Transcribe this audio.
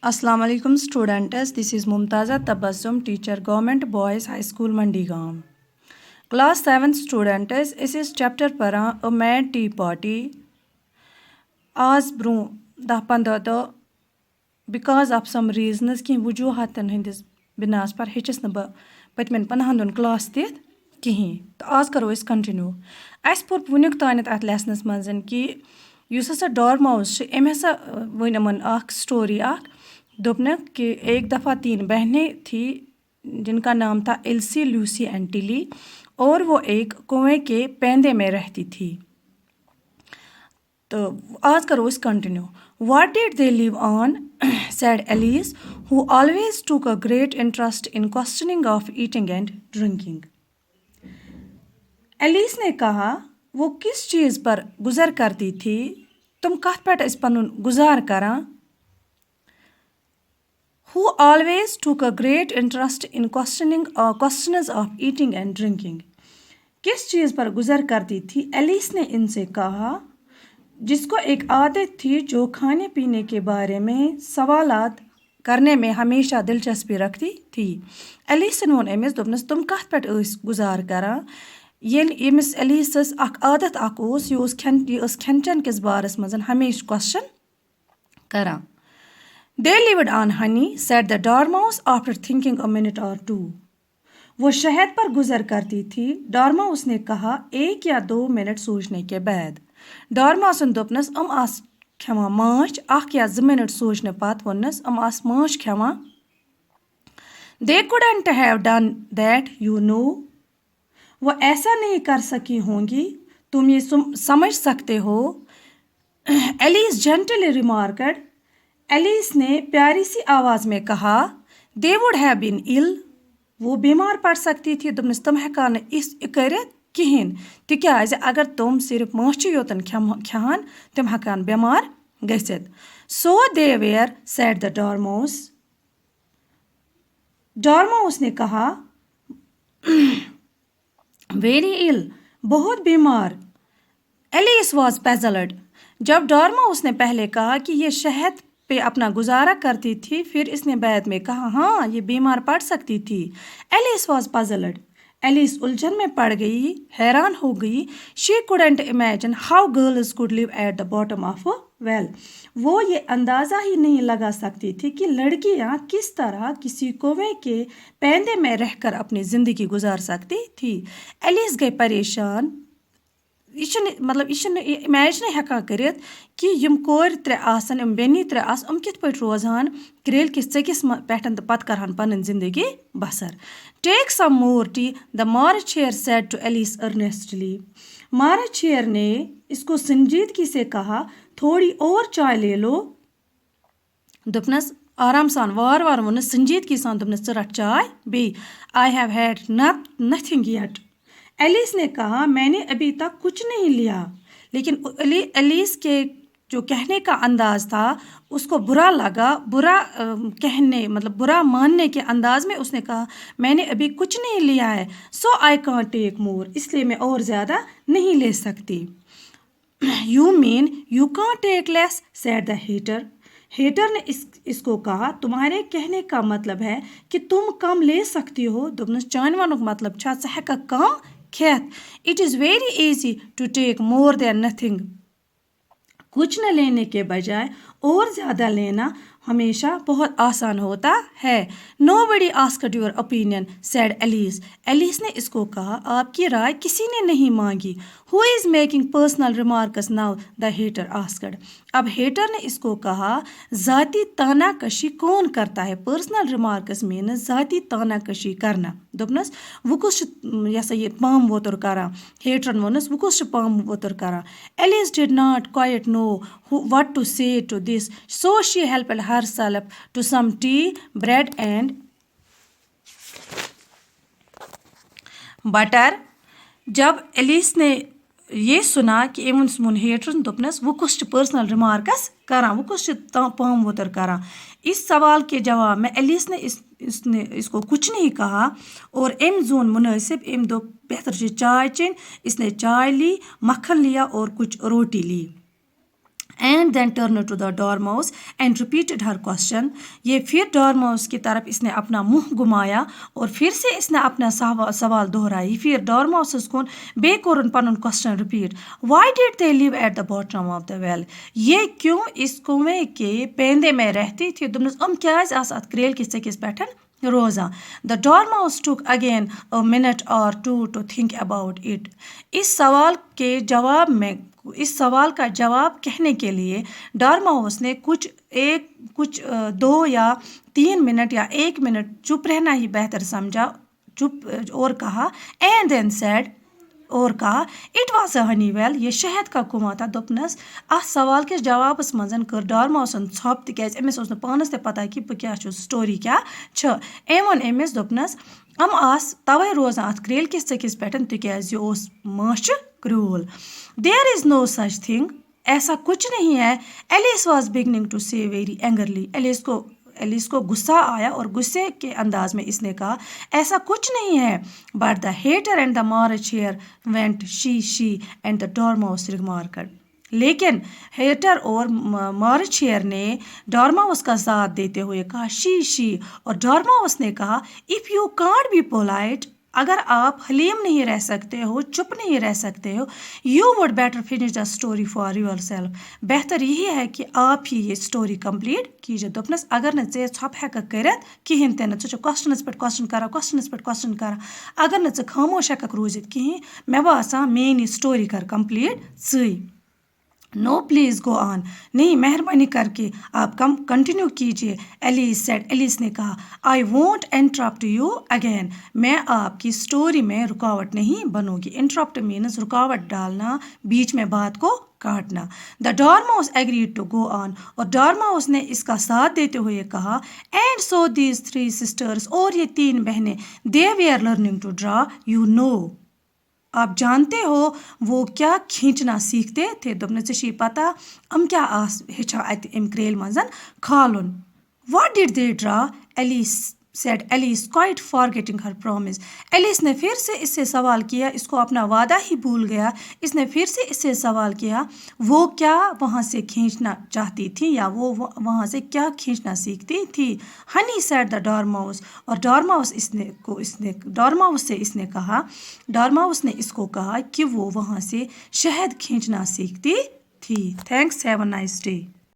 Assalamu alaikum students. This is Mumtaza Tabassum, teacher, Government Boys High School, Mandigam. Class 7th students. This is chapter para a mad tea party. As bro da pandada because of some reasons ki wujuhatan hindis binas par hechis na ba patmen panhandun class tit kihin. To az karo is continue. As pur punyuk tanit at lessons manzan ki یُس ہسا ڈارماؤس چھِ أمۍ ہسا ؤنۍ یِمن اکھ story اکھ دوٚپنکھ کہ ایک دفعہ 3 بہنیں تھی جن کا نام تھا ایلسی لوسی اینڈ ٹلی اور وہ ایک کنویں کے پیندے میں رہتی تھی. تو آج کرو اس continue. What did they live on said Alice who always took a great interest in questioning of eating and drinking. Alice نے کہا وہ کس چیز پر گزر کرتی تھی تم کت پہ پن گزار کران. ہو always took a great interest in questions of eating and drinking. کس چیز پر گزر کرتی تھی؟ ایلیس نے ان سے کہا جس کو ایک عادت تھی جو کھانے پینے کے بارے میں سوالات کرنے میں ہمیشہ دلچسپی رکھتی تھی. ایلیسن وون أمِس دوٚپنَس تم کت پہ گزار کران ییٚلہِ ییٚمِس ایلیسس اکھ عادت اکھ اوس یہِ ٲس کھٮ۪ن چٮ۪ن کِس بارس منٛز ہمیشہِ کوسچن کران. They lived on honey said the dormouse after thinking a minute or two. وہ شہد پر گزر کرتی تھی. ڈارماؤس نے کہا 1 یا 2 منٹ سوچنے کے بعد. ڈارماؤسن دوٚپنَس آس کھٮ۪وان ماچھ 1 یا 2 منٹ سوچنہٕ پتہٕ ووٚننَس آس ماچھ کھٮ۪وان. They couldn't have done that you know. وہ ایسا نہیں کر سکی ہوں گی تم یہ سمجھ سکتے ہو. Alice gently remarked. ایلیس نے پیاری سی آواز میں کہا they would have been ill. وہ بیمار پڑ سکتی تھی. دوٚپنَس تم ہیٚکہٕ نہٕ یہِ کٔرِتھ کِہیٖنۍ تِکیٛازِ اگر تم صرف ماچھٕے یوتن کھٮ۪ہن تم ہیٚکہن بیمار گٔژھِتھ. سو دے ویر سیٹ دا ڈارماؤس. ڈارماؤس نے کہا ویری ill. بہت بیمار. Alice was puzzled. جب ڈارماؤس نے پہلے کہا کہ یہ شہد پہ اپنا گزارا کرتی تھی پھر اس نے بعد میں کہا ہاں یہ بیمار پڑ سکتی تھی. Alias was پزلڈ. ایلیس الجھن میں پڑ گئی حیران ہو گئی. She couldn't imagine how girls could live at the bottom of a well. وہ یہ اندازہ ہی نہیں لگا سکتی تھی کہ لڑکیاں کس طرح کسی کنویں کے پیندے میں رہ کر اپنی زندگی گزار سکتی تھی. ایلیس گئی پریشان. یہ چھنہٕ امیجن ہیٚکان کٔرِتھ کہ یم کورِ 3 آسن یم بیٚنی 3 آسن کِتھ پٲٹھۍ روزہن کرٛیلہِ کِس ژٔکِس پٮ۪ٹھ تہٕ پتہٕ کرہن پنٕنۍ زندگی بسر. Take some more tea the March Hare said to Alice earnestly. March Hare نے اس کو سنجیدگی سے کہا تھوڑی اور چائے لے لو. دوٚپنَس آرام سان وار وار ووٚننَس سنجیدگی سان دوٚپنَس ژٕ رٹ چائے بیٚیہِ. I have had nothing yet. Alias نے کہا میں نے ابھی تک کچھ نہیں لیا. لیکن ایلیس کے جو کہنے کا انداز تھا اس کو برا لگا. برا ماننے کے انداز میں اس نے کہا میں نے ابھی کچھ نہیں لیا ہے. سو آئی کانٹ ٹیک مور. اس لیے میں اور زیادہ نہیں لے سکتی. You mean you can't take less said the Hatter. Hatter نے اس کو کہا تمہارے کہنے کا مطلب ہے کہ تم کم لے سکتی ہو. دوٚپنَس چانہِ وَنُک مطلب چھا ژٕ ہیٚککھ کم کھیت. It is very easy to take more than nothing. کچھ نہ لینے کے بجائے اور زیادہ لینا ہمیشہ بہت آسان ہوتا ہے. Nobody asked your opinion said Alice. Alice نے اس کو کہا آپ کی رائے کسی نے نہیں مانگی. Who is making personal remarks now the Hatter asked. اب ہیٹر نے اس کو کہا ذاتی تانا کشی کون کرتا ہے. پرسنل ریمارکس مینز ذاتی تانا کشی کرنا. دوٚپنَس وۄنۍ کُس چھُ یہِ ہسا یہِ پامہٕ ووتُر کران. ہیٹرن ووٚننَس وۄنۍ کُس چھُ پامہٕ ووتُر کران. Alice did not quite know what to say to this. So she helped herself to some tea, bread and butter. جب ایلیس نے یہ سنا کہ ایون ہیٹرن دوٚپنَس وۄنۍ کُس چھُ پرسنل ریمارکس کران وۄنۍ کُس چھُ پام ووتر کران. اس سوال کے جواب میں ایلیس نے اس کو کچھ نہیں کہا اور ایم زون مناسب. ایم دوٚپ بہتر چھُ چائے چیٚنۍ. اس نے چائے لی, مکھن لیا اور کچھ روٹی لی. and then turned to the dormouse and repeated her question. یہ پھر ڈارماؤس کی طرف اس نے اپنا منہ گھمایا اور پھر سے اس نے اپنا سوال دہرائی. پھر ڈارماؤسس کن بے کورن پنن question repeat. Why did they live at the bottom of the well. یہ کیوں اس کنویں کے پیندے میں رہتی تھی. دوٚپنَس کیٛازِ آسہٕ اَتھ کرٛیلہِ کِس ژٔکِس پٮ۪ٹھ روزان. The dormouse took again a minute or two to think about it. اس سوال کا جواب کہنے کے لیے ڈارماؤس نے کچھ 2 یا 3 منٹ یا 1 منٹ چپ رہنا ہی بہتر سمجھا. چپ اور کہا اینڈ دین سیڈ اور کہا it was a honey well. یہ شہد کا کنواں تھا. دوٚپنَس اتھ سوال کِس جوابس منٛز کٔر ڈارماوسن ژھۄپ تِکیازِ أمِس اوس نہٕ پانَس تہِ پتہ کہِ بہٕ کیٛاہ چھُس سٹوری کیٛاہ چھِ. أمۍ ووٚن أمِس دوٚپنَس آسہٕ تَوَے روزان اَتھ کرٛیلہِ کِس ژٔکِس پٮ۪ٹھ تِکیازِ یہِ اوس ماچھِ کرٛوٗل. دیر از نو سچ تھنگ. ایسا کچھ نہیں ہے. ایلیس واز بگننگ ٹو سے ویری اینگرلی. ایلیس کو غصہ آیا اور غصے کے انداز میں اس نے کہا ایسا کچھ نہیں ہے. But the Hatter and the March Hare went sh and the dormouse remarked. لیکن ہیٹر اور مارچ ہیئر نے ڈارماؤس کا ساتھ دیتے ہوئے کہا شی اور ڈارماؤس نے کہا if you can't be polite. اگر آپ حلیم نہیں رہ سکتے ہو, چپ نہیں رہ سکتے ہو, you would better finish the story for yourself. بہتر یہی ہے کہ آپ ہی یہ اسٹوری کمپلیٹ کیجیے. دوٚپنَس اگر نہٕ ژےٚ ژھۄپہٕ ہٮ۪ککھ کٔرِتھ کِہیٖنۍ تہِ نہٕ, ژٕ چھُکھ کوسچنَس پٮ۪ٹھ کوسچن کران. اگر نہٕ ژٕ خاموش ہٮ۪ککھ روٗزِتھ کِہیٖنۍ, مےٚ باسان میٛٲنۍ یہِ سٹوری کر کمپلیٹ ژٕے. نو پلیز گو آن. نہیں مہربانی کر کے آپ کنٹینیو کیجیے. ایلیس نے کہا I won't interrupt you again. میں آپ کی اسٹوری میں رکاوٹ نہیں بنوں گی. انٹرپٹ مینز رکاوٹ ڈالنا, بیچ میں بات کو کاٹنا. دا ڈارماؤس ایگریڈ ٹو گو آن. اور ڈارماؤس نے اس کا ساتھ دیتے ہوئے کہا اینڈ سو دیز 3 سسٹرز. اور یہ 3 بہنیں they were learning to draw. You know آپ جانتے ہو وہ کیا کھینچنا سیکھتے تھے. دوٚپنَس ژےٚ چھِ پتہ کیٛاہ ہیٚچھان اَتہِ اَمہِ کرٛیلہِ منٛز کھالُن. What did they draw. said Alice quite forgetting her promise. Alice نے پھر سے اس سے سوال کیا, اس کو اپنا وعدہ ہی بھول گیا. اس نے پھر سے اس سے سوال کیا وہ کیا وہاں سے کھینچنا چاہتی تھی یا وہ وہاں سے کیا کھینچنا سیکھتی تھی. Honey said the dormouse. اور ڈارماؤس نے اس کو کہا کہ وہ وہاں سے شہد کھینچنا سیکھتی تھی. Thanks. Have a nice day.